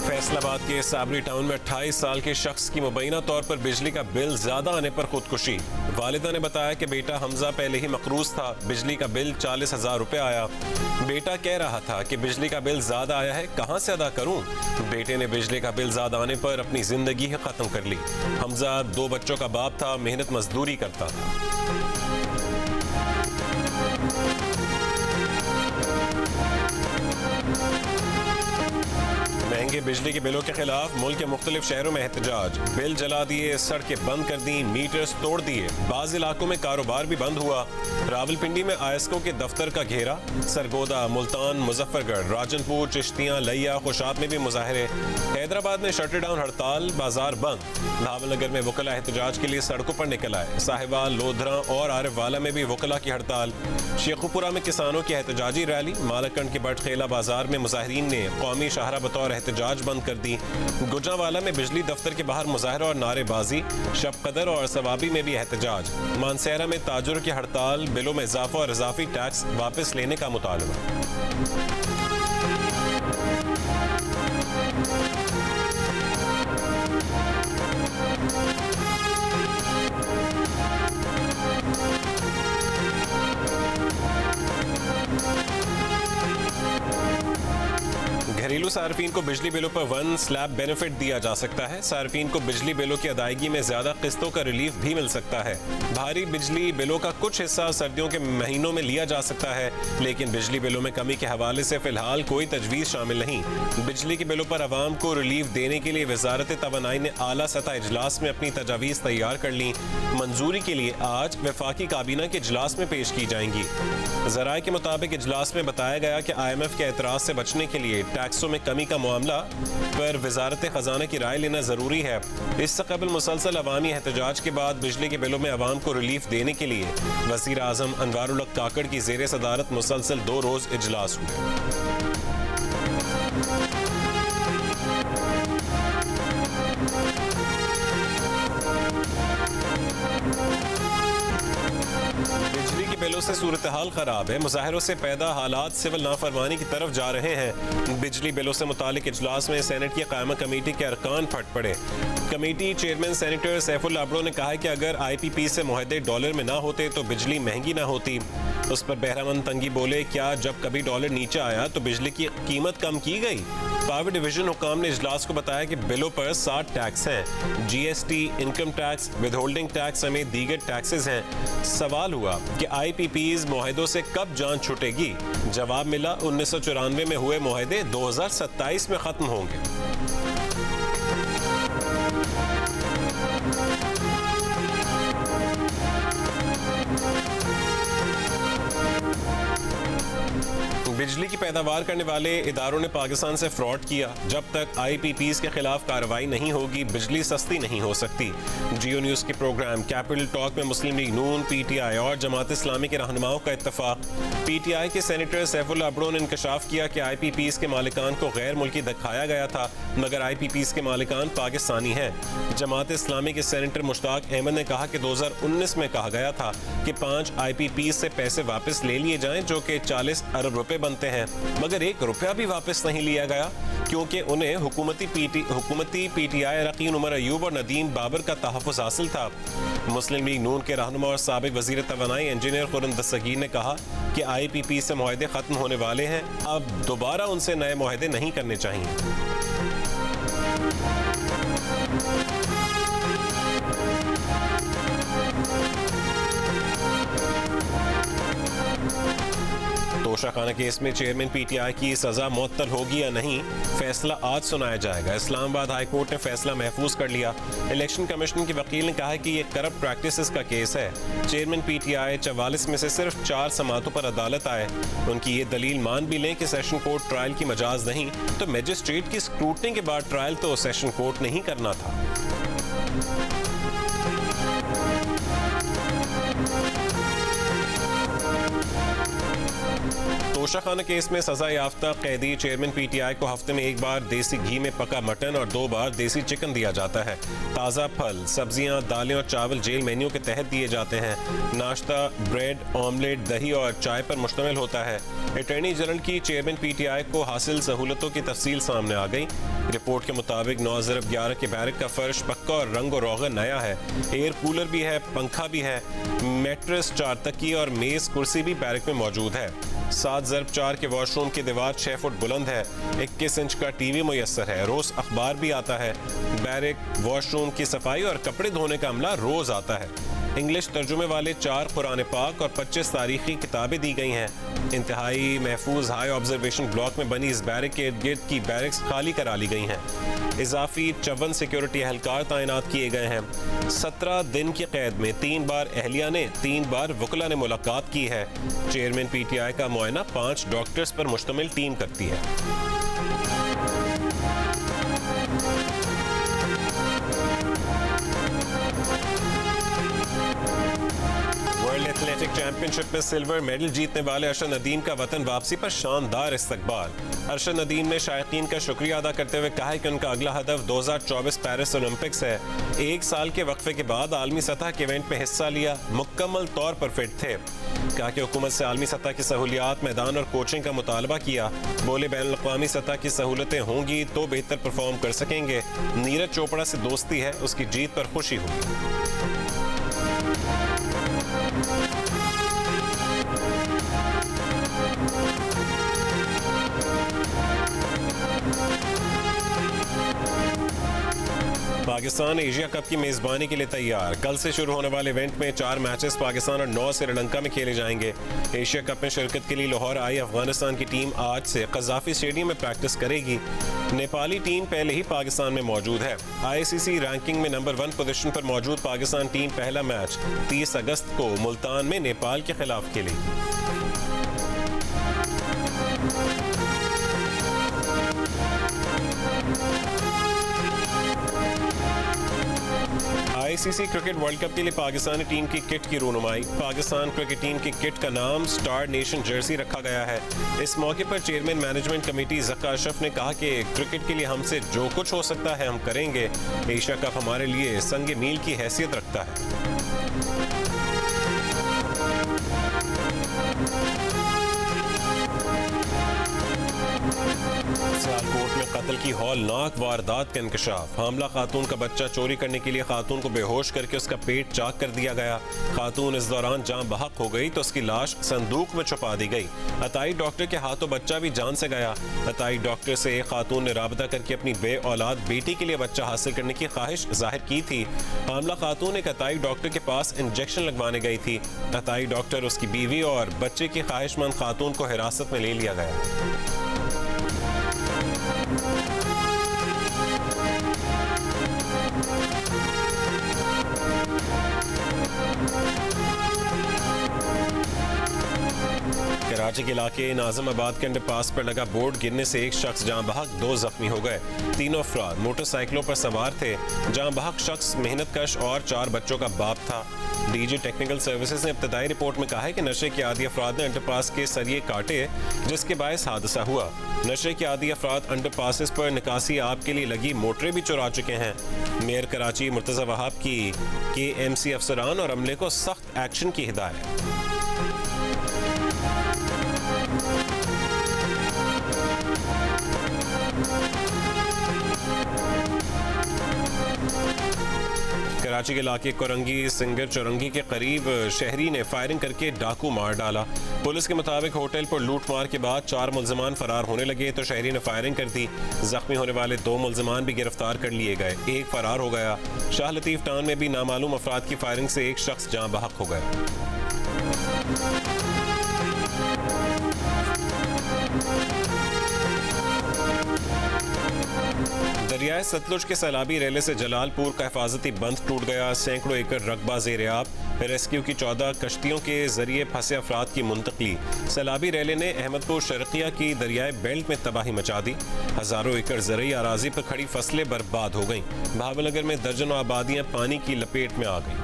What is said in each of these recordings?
फैसलाबाद के साबरी टाउन में 28 साल के शख्स की मुबैना तौर पर बिजली का बिल ज्यादा आने पर खुदकुशी। वालिदा ने बताया कि बेटा हमजा पहले ही मकरूज था, बिजली का बिल 40,000 रुपए आया। बेटा कह रहा था कि बिजली का बिल ज्यादा आया है, कहां से अदा करूं। बेटे ने बिजली का बिल ज्यादा आने पर अपनी जिंदगी ही खत्म कर ली। हमजा 2 बच्चों का बाप था, मेहनत मजदूरी करता था। महंगे बिजली के बिलों के खिलाफ मुल्क के मुख्तलिफ शहरों में एहतजाज। बिल जला दिए, सड़कें बंद कर दी, मीटर्स तोड़ दिए। बाज़ इलाकों में कारोबार भी बंद हुआ। रावलपिंडी में आयस्को के दफ्तर का घेरा। सरगोदा, मुल्तान, मुजफ्फरगढ़, राजनपुर, चिश्तियां, लिया, खुशाब में भी मुजाहरे। हैदराबाद में शटर डाउन हड़ताल, बाजार बंद। नावलनगर में वकला एहतजाज के लिए सड़कों पर निकल आए। साहिवाल, लोधरा और आरिफवाला में भी वकला की हड़ताल। शेखुपुरा में किसानों की एहतजाजी रैली। मालकंड के बटखेला बाजार में मुजाहिरीन ने कौमी शाहरा बतौर एहतजाज बंद कर दी। गुजरांवाला में बिजली दफ्तर के बाहर मुजाहरा और नारेबाजी। शब कदर और सवाबी में भी एहतजाज। मानसेरा में ताजुर की हड़ताल। बिलों में इजाफा और इजाफी टैक्स वापस लेने का मुतालबा। घरेलू सार्फिन को बिजली बिलों पर 1 स्लैब बेनिफिट दिया जा सकता है। सार्फिन को बिजली बिलों की अदायगी में ज्यादा किस्तों का रिलीफ भी मिल सकता है। भारी बिजली बिलों का कुछ हिस्सा सर्दियों के महीनों में लिया जा सकता है, लेकिन बिजली बिलों में कमी के हवाले से फिलहाल कोई तजवीज शामिल नहीं। बिजली के बिलों पर आवाम को रिलीफ देने के लिए वजारत तवानाई ने आला सतह इजलास में अपनी तजावीज़ तैयार कर ली। मंजूरी के लिए आज वफाकी काबीना के इजलास में पेश की जाएंगी। ज़राए के मुताबिक इजलास में बताया गया कि IMF के एतराज़ से बचने के लिए टैक्सों में कमी का मामला पर वजारत खजाना की राय लेना जरूरी है। इससे कबल मुसलसल अवामी एहतजाज के बाद बिजली के बिलों में आवाम को रिलीफ देने के लिए वज़ीर आज़म अनवारुल हक काकड़ की ज़ेर सदारत मुसलसल 2 रोज़ इजलास हुए। बिजली के बिलों से सूरत हाल खराब है। मुजाहिरों से पैदा हालात सिविल नाफरमानी की तरफ जा रहे हैं। बिजली बिलों से मुतालिक इजलास में सेनेट की कायमा कमेटी के अरकान फट पड़े। कमेटी चेयरमैन सेनेटर सैफुल्लाह अब्रो ने कहा कि अगर IPP से मुआहदे डॉलर में ना होते तो बिजली महंगी ना होती। उस पर बहरामंद तंगी बोले, क्या जब कभी डॉलर नीचे आया तो बिजली की कीमत कम की गई? पावर डिवीजन हुकाम ने इजलास को बताया कि बिलों पर 60 टैक्स हैं। GST, income tax, withholding tax समेत दीगर टैक्सेस हैं। सवाल हुआ कि IPPs मुआहदों से कब जान छूटेगी? जवाब मिला, 1994 में हुए मुआहदे 2027 में खत्म होंगे। बिजली की पैदावार करने वाले इदारों ने पाकिस्तान से फ्रॉड किया। जब तक IPPs के खिलाफ कार्रवाई नहीं होगी, बिजली सस्ती नहीं हो सकती। जियो न्यूज़ के प्रोग्राम कैपिटल टॉक में मुस्लिम लीग नून, PTI और जमात इस्लामी के रहनुमाओं का इत्तफाक। PTI के सेनेटर सैफुल्लाह अब्रो ने इंकशाफ किया कि IPPs के मालिकान को गैर मुल्की दिखाया गया था, मगर IPPs के मालिकान पाकिस्तानी हैं। जमात इस्लामी के सेनेटर मुश्ताक अहमद ने कहा कि 2019 में कहा गया था कि 5 IPPs से पैसे वापस ले लिए जाएं, जो कि 40 अरब रुपए बनते हैं, मगर 1 रुपया भी वापस नहीं लिया गया, क्योंकि उन्हें हुकूमती PTI अरकान उमर अयूब और नदीम बाबर का तहफ़्फ़ुज़ हासिल था। मुस्लिम लीग नून के रहनुमा और साबिक वज़ीर तवानाई इंजीनियर खुर्रम दस्तगीर ने कहा कि IPP से मुआहदे खत्म होने वाले हैं, अब दोबारा उनसे नए मुआहदे नहीं करने चाहिए। तोशाखाना केस में चेयरमैन PTI की सजा मुअत्तल होगी या नहीं, फैसला आज सुनाया जाएगा। इस्लामाबाद हाई कोर्ट ने फैसला महफूज कर लिया। इलेक्शन कमीशन के वकील ने कहा कि ये करप्ट प्रैक्टिसेस का केस है। चेयरमैन PTI 44 में से सिर्फ 4 समातों पर अदालत आए। उनकी ये दलील मान भी लें कि सेशन कोर्ट ट्रायल की मजाज नहीं, तो मजिस्ट्रेट की स्क्रूटनी के बाद ट्रायल तो सेशन कोर्ट ने ही करना था। गोशाखाना केस में सजा याफ्ता कैदी चेयरमैन PTI को हफ्ते में एक बार देसी घी में पका मटन और 2 बार देसी चिकन दिया जाता है। ताज़ा फल, सब्जियां, दालें और चावल जेल मेन्यू के तहत दिए जाते हैं। नाश्ता ब्रेड, ऑमलेट, दही और चाय पर मुश्तमिल होता है। अटॉर्नी जनरल की चेयरमैन PTI को हासिल सहूलतों की तफसील सामने आ गई। रिपोर्ट के मुताबिक 9/11 के बैरक का फर्श पक्का और रंग और रोगन नया है। एयर कूलर भी है, पंखा भी है, मैट्रेस, 4 तकिए और मेज कुर्सी भी बैरक में मौजूद है। 7/4 के वॉशरूम की दीवार 6 फुट बुलंद है। 21 इंच का TV मुयस्सर है। रोज अखबार भी आता है। बैरक वॉशरूम की सफाई और कपड़े धोने का अमला रोज आता है। इंग्लिश तर्जुमे वाले 4 कुरान पाक और 25 तारीखी किताबें दी गई हैं। इंतहाई महफूज हाई ऑब्जर्वेशन ब्लॉक में बनी इस बैरक के इर्द गिर्द की बैरक्स खाली करा ली गई हैं। इजाफी 54 सिक्योरिटी एहलकार तैनात किए गए हैं। 17 दिन की कैद में 3 बार अहलिया ने, 3 बार वकला ने मुलाकात की है। चेयरमैन PTI का मुआयना 5 डॉक्टर्स पर मुश्तमिल टीम करती है। वर्ल्ड एथलेटिक चैंपियनशिप में सिल्वर मेडल जीतने वाले अरशद नदीम का वतन वापसी पर शानदार इस्तकबाल। अरशद नदीम ने शायकीन का शुक्रिया अदा करते हुए कहा कि उनका अगला हदफ 2024 पेरिस ओलंपिक्स है। 1 साल के वक्फे के बाद आलमी सतह के इवेंट में हिस्सा लिया, मुकम्मल तौर पर फिट थे। कहा कि हुकूमत से आलमी सतह की सहूलियात, मैदान और कोचिंग का मुतालबा किया। बोले बैनुल अक़वामी सतह की सहूलतें होंगी तो बेहतर परफॉर्म कर सकेंगे। नीरज चोपड़ा से दोस्ती है, उसकी जीत पर खुशी हुई। पाकिस्तान एशिया कप की मेजबानी के लिए तैयार। कल से शुरू होने वाले इवेंट में 4 मैचेस पाकिस्तान और 9 श्रीलंका में खेले जाएंगे। एशिया कप में शिरकत के लिए लाहौर आई अफगानिस्तान की टीम आज से कज़ाफी स्टेडियम में प्रैक्टिस करेगी। नेपाली टीम पहले ही पाकिस्तान में मौजूद है। ICC रैंकिंग में नंबर 1 पोजीशन पर मौजूद पाकिस्तान टीम पहला मैच 30 अगस्त को मुल्तान में नेपाल के खिलाफ खेलेगी। ICC क्रिकेट वर्ल्ड कप के लिए पाकिस्तानी टीम की किट की रूनुमाई। पाकिस्तान क्रिकेट टीम की किट का नाम स्टार नेशन जर्सी रखा गया है। इस मौके पर chairman management committee Zaka Ashraf ने कहा कि क्रिकेट के लिए हमसे जो कुछ हो सकता है हम करेंगे। एशिया कप हमारे लिए संग मील की हैसियत रखता है। सियालकोट में कत्ल की हौलनाक वारदात का इंकशाफ। हामला खातून का बच्चा चोरी करने के लिए खातून को बेहोश करके उसका पेट चाक कर दिया गया। खातून इस दौरान जान बहक हो गई तो उसकी लाश संदूक में छुपा दी गई। अताई डॉक्टर के हाथों बच्चा भी जान से गया। अताई डॉक्टर से एक खातून ने राबता करके अपनी बे औलाद बेटी के लिए बच्चा हासिल करने की ख्वाहिश जाहिर की थी। हामला खातून एक अताई डॉक्टर के पास इंजेक्शन लगवाने गई थी। अताई डॉक्टर, उसकी बीवी और बच्चे की ख्वाहिशमंद खातून को हिरासत में ले लिया गया। कराची के इलाके नाज़िमाबाद के अंडरपास पर लगा बोर्ड गिरने से एक शख्स जान बहक, 2 जख्मी हो गए। तीनों अफराद मोटरसाइकिलों पर सवार थे। जान बहक शख्स मेहनत कश और 4 बच्चों का बाप था। DG टेक्निकल सर्विसेज ने इब्तदाई रिपोर्ट में कहा है कि नशे के आदी अफराद ने अंडरपास के सरिये काटे जिसके बायस हादसा हुआ। नशे के आदी अफराद अंडरपासेस पर निकासी आब के लिए लगी मोटरें भी चुरा चुके हैं। मेयर कराची मुर्तज़ा वहाब की KMC अफसरान और अमले को सख्त एक्शन की हिदायत। कराची के इलाके कोरंगी सिंगर चौरंगी के करीब शहरी ने फायरिंग करके डाकू मार डाला। पुलिस के मुताबिक होटल पर लूटमार के बाद 4 मुल्जिमान फरार होने लगे तो शहरी ने फायरिंग कर दी। जख्मी होने वाले 2 मुल्जिमान भी गिरफ्तार कर लिए गए, एक फरार हो गया। शाह लतीफ टाउन में भी नामालूम अफराद की फायरिंग से एक शख्स जान बहक हो गया। दरियाए सतलुज के सैलाबी रेले से जलालपुर का हिफाजती बंद टूट गया। सैकड़ों एकड़ रकबा ज़ेर-ए-आब। रेस्क्यू की 14 कश्तियों के जरिए फंसे अफराद की मुंतकली। सैलाबी रेले ने अहमदपुर शर्किया की दरियाए बेल्ट में तबाही मचा दी। हजारों एकड़ ज़रई अराजी पर खड़ी फसलें बर्बाद हो गईं। भावनगर में दर्जनों आबादियां पानी की लपेट में आ गईं।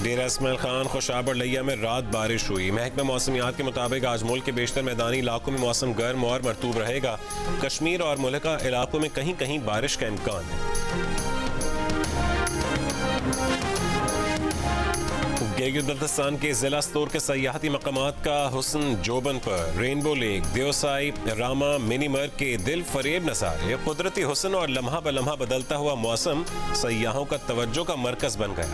डेरा इस्माइल खान, खुशाब और लिया में रात बारिश हुई। महकमा मौसमियात के मुताबिक आज मुल्क के बेशतर मैदानी इलाकों में मौसम गर्म और मरतूब रहेगा। कश्मीर और मुल्का इलाकों में कहीं कहीं बारिश का इम्कान है। गिलगित-बल्तिस्तान के जिला स्तोर के सयाहती मकामात का हुस्न जोबन पर, रेनबो लेक, देवसाई, रामा, मिनीमर्ग के दिल फरेब नज़ारे, कुदरती हुस्न और लम्हा ब लम्हा बदलता हुआ मौसम सयाहों का तवज्जो का मरकज बन गया।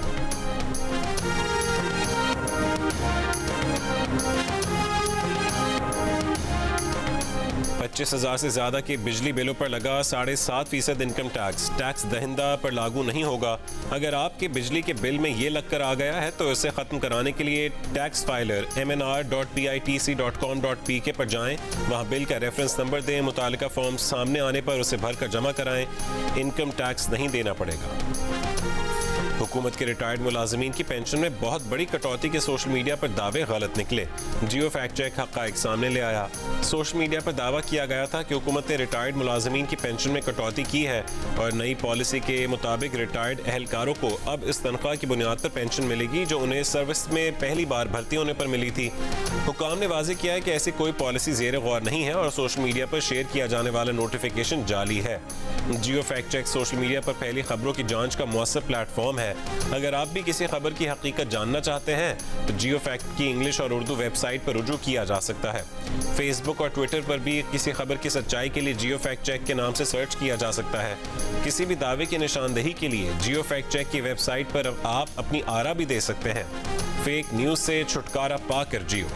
25,000 से ज्यादा के बिजली बिलों पर लगा 7.5% इनकम टैक्स दहिंदा पर लागू नहीं होगा। अगर आपके बिजली के बिल में ये लगकर आ गया है तो इसे खत्म कराने के लिए टैक्स फाइलर mnr.pitc.com.pk पर जाएं, वहां बिल का रेफरेंस नंबर दें, मुतालिका फॉर्म सामने आने पर उसे भरकर जमा कराएं। इनकम टैक्स नहीं देना पड़ेगा। हुकूमत के रिटायर्ड मुलाजमीन की पेंशन में बहुत बड़ी कटौती के सोशल मीडिया पर दावे गलत निकले। जियो फैक्ट चेक हक़ाइक़ सामने ले आया। सोशल मीडिया पर दावा किया गया था कि हुकूमत ने रिटायर्ड मुलाजमीन की पेंशन में कटौती की है और नई पॉलिसी के मुताबिक रिटायर्ड अहलकारों को अब इस तनख्वाह की बुनियाद पर पेंशन मिलेगी जो उन्हें सर्विस में पहली बार भर्ती होने पर मिली थी। हुकाम ने वाज़ेह किया है कि ऐसी कोई पॉलिसी ज़ेर गौर नहीं है और सोशल मीडिया पर शेयर किया जाने वाला नोटिफिकेशन जाली है। जियो फैक्ट चेक सोशल मीडिया पर फैली खबरों की जांच का मौसर प्लेटफॉर्म है। अगर आप भी किसी खबर की हकीकत जानना चाहते हैं तो जियो फैक्ट की इंग्लिश और उर्दू वेबसाइट पर रुजू किया जा सकता है। फेसबुक और ट्विटर पर भी किसी खबर की सच्चाई के लिए जियो फैक्ट चेक के नाम से सर्च किया जा सकता है। किसी भी दावे की निशानदेही के लिए जियो फैक्ट चेक की वेबसाइट पर आप अपनी आरा भी दे सकते हैं। फेक न्यूज से छुटकारा पाकर जियो।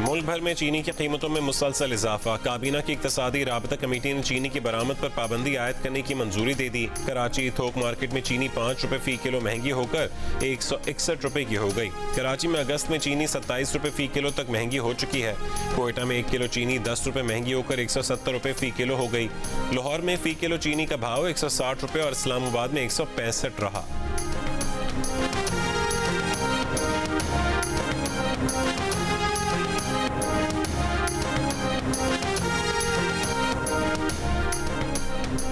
मुल्क भर में चीनी की कीमतों में मुसलसल इजाफा। काबीना की इक्तसादी राबता कमेटी ने चीनी की बरामद पर पाबंदी आयद करने की मंजूरी दे दी। कराची थोक मार्केट में चीनी 5 रुपए फी किलो महंगी होकर 161 रुपए की हो गई। कराची में अगस्त में चीनी 27 रुपए फी किलो तक महंगी हो चुकी है। कोयटा में 1 किलो चीनी 10 रुपए महंगी होकर 170 रुपए फी किलो हो गई। लाहौर में फी किलो चीनी का भाव 160 रुपए और इस्लामाबाद में 165 रहा।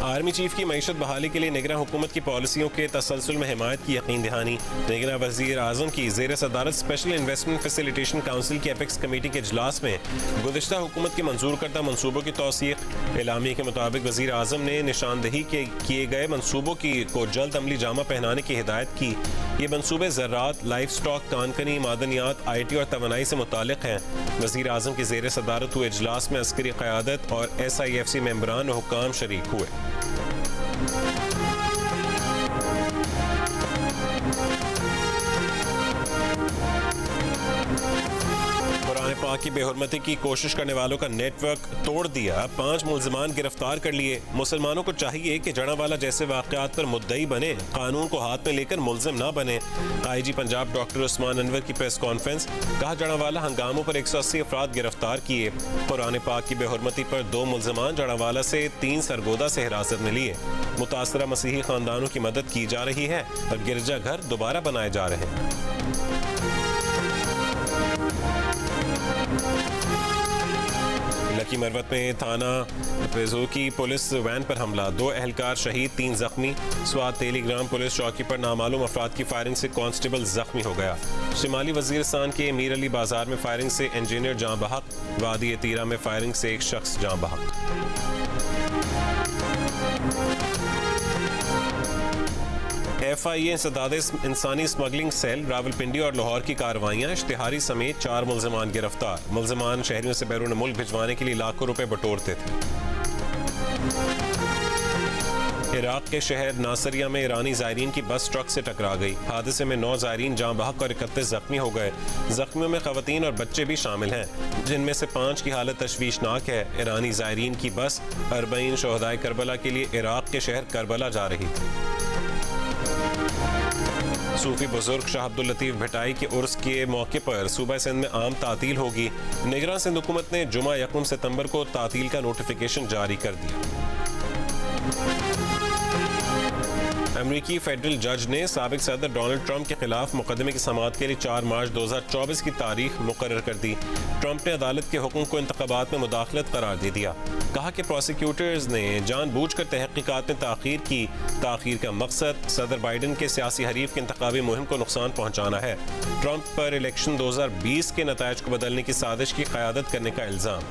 आर्मी चीफ की मईशत बहाली के लिए निगरान हुकूमत की पॉलिसियों के तसलसल में हिमायत की यकीन दहानी। निगरान वज़ीर आज़म की ज़ेर सदारत स्पेशल इन्वेस्टमेंट फैसिलिटेशन काउंसिल की एपेक्स कमेटी के इजलास में गुज़िश्ता हुकूमत के मंजूर करदा मनसूबों की तौसीक़। एलामिया के मुताबिक वज़ीर आज़म ने निशानदही के किए गए मनसूबों को जल्द अमली जामा पहनाने की हिदायत की। ये मनसूबे ज़राअत, लाइफ स्टॉक, कानकनी, मादनियात, IT और तवानाई से मुतालिक हैं। वज़ीर आज़म की ज़ेर सदारत हुए इजलास में अस्करी क़यादत और SIFC मेंबरान और हुक्काम शरीक हुए। कुरान पाक की बेहुरमती की कोशिश करने वालों का नेटवर्क तोड़ दिया। 5 मुल्ज़िमान गिरफ्तार कर लिए। मुसलमानों को चाहिए कि जड़ावाला जैसे वाक़यात पर मुद्दई बने, कानून को हाथ में लेकर मुल्ज़िम ना बने। IG पंजाब डॉक्टर उस्मान अनवर की प्रेस कॉन्फ्रेंस। कहा जड़ावाला हंगामों पर 180 अफराद गिरफ्तार किए। कुरान पाक की बेहुरमती पर 2 मुल्ज़िमान जड़ावाला से 3 सरगोदा से हिरासत में लिए। मुतासरा मसीही खानदानों की मदद की जा रही है और गिरजाघर दोबारा बनाए जा रहे हैं। लकी मरवत में थाना पेजो की पुलिस वैन पर हमला, 2 अहलकार शहीद, 3 जख्मी। स्वात टेलीग्राम पुलिस चौकी पर नामालूम अफराद की फायरिंग से कांस्टेबल जख्मी हो गया। शिमाली वजीरिस्तान के मीर अली बाजार में फायरिंग से इंजीनियर जाँ बहक। वादी तीरा में फायरिंग से एक शख्स जाँ बहक। FIA इंसदाद इंसानी स्मगलिंग सेल रावलपिंडी और लाहौर की कार्रवाइयाँ। इश्तिहारी समेत 4 मुल्ज़िमान गिरफ्तार। मुल्ज़िमान शहरियों से बैरून मुल्क भिजवाने के लिए लाखों रुपए बटोरते थे। इराक के शहर नासरिया में ईरानी ज़ायरीन की बस ट्रक से टकरा गई। हादसे में 9 ज़ायरीन जाँ बहक और 31 जख्मी हो गए। जख्मियों में ख़वातीन और बच्चे भी शामिल हैं, जिनमें से 5 की हालत तशवीशनाक है। ईरानी ज़ायरीन की बस 40 शोहदाए करबला के लिए इराक के शहर करबला जा रही थी। सूफी बुजुर्ग शाह अब्दुल लतीफ भटाई के उर्स के मौके पर सूबा सिंध में आम तातील होगी। निगरान सिंध हुकूमत ने जुमा 1 सितंबर को तातील का नोटिफिकेशन जारी कर दिया। अमरीकी फेडरल जज ने साबिक सदर डोनाल्ड ट्रंप के खिलाफ मुकदमे की समाअत के लिए 4 मार्च 2024 की तारीख मुकर्रर कर दी। ट्रंप ने अदालत के हुक्म को इंतखाबात में मुदाखलत करार दे दिया। कहा कि प्रोसिक्यूटर्स ने जानबूझकर तहकीकात में ताखीर की। ताखीर का मकसद सदर बाइडन के सियासी हरीफ की इंतखाबी मुहिम को नुकसान पहुंचाना है। ट्रंप पर इलेक्शन 2020 के नतायज को बदलने की साजिश की क़यादत करने का इल्ज़ाम।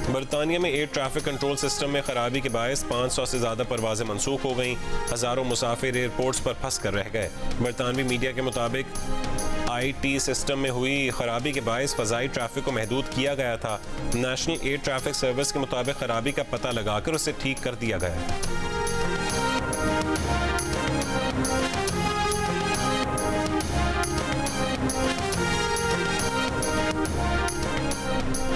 बरतानिया में एयर ट्रैफिक कंट्रोल सिस्टम में खराबी के बायस 500 से ज़्यादा परवाजें मनसूख हो गईं। हज़ारों मुसाफिर एयरपोर्ट्स पर फंस कर रह गए। बरतानवी मीडिया के मुताबिक IT सिस्टम में हुई खराबी के बायस फ़ज़ाई ट्रैफिक को महदूद किया गया था। नेशनल एयर ट्रैफिक सर्विस के मुताबिक खराबी का पता लगाकर उसे ठीक कर दिया गया।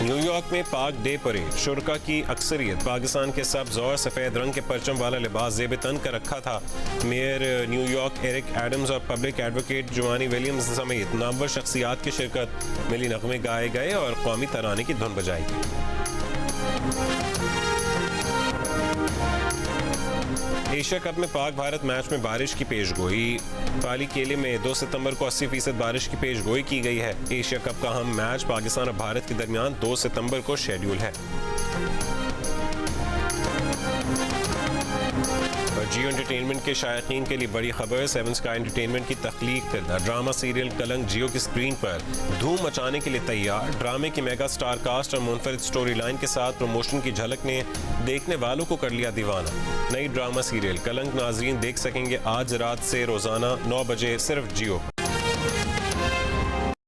न्यूयॉर्क में पाक डे परेड। शुरका की अक्सरियत पाकिस्तान के सब्ज और सफ़ेद रंग के परचम वाला लिबास ज़ेब तन कर रखा था। मेयर न्यूयॉर्क एरिक एडम्स और पब्लिक एडवोकेट जुआनी विलियम्स समेत नामवर शख्सियात की शिरकत। मिली नगमे गाए गए और कौमी तराने की धुन बजाई गई। एशिया कप में पाक भारत मैच में बारिश की पेशगोई। पाली केले में 2 सितंबर को 80% बारिश की पेशगोई की गई है। एशिया कप का अहम मैच पाकिस्तान और भारत के दरमियान 2 सितंबर को शेड्यूल है। जियो एंटरटेनमेंट के शायकीन के लिए बड़ी खबर। 7 स्काई एंटरटेनमेंट की तख्लीक करदा ड्रामा सीरियल कलंक जियो की स्क्रीन पर धूम मचाने के लिए तैयार। ड्रामे की मेगा स्टार कास्ट और मुनफरिद स्टोरी लाइन के साथ प्रमोशन की झलक ने देखने वालों को कर लिया दीवाना। नई ड्रामा सीरियल कलंक नाजरीन देख सकेंगे आज रात से रोजाना 9 बजे सिर्फ जियो।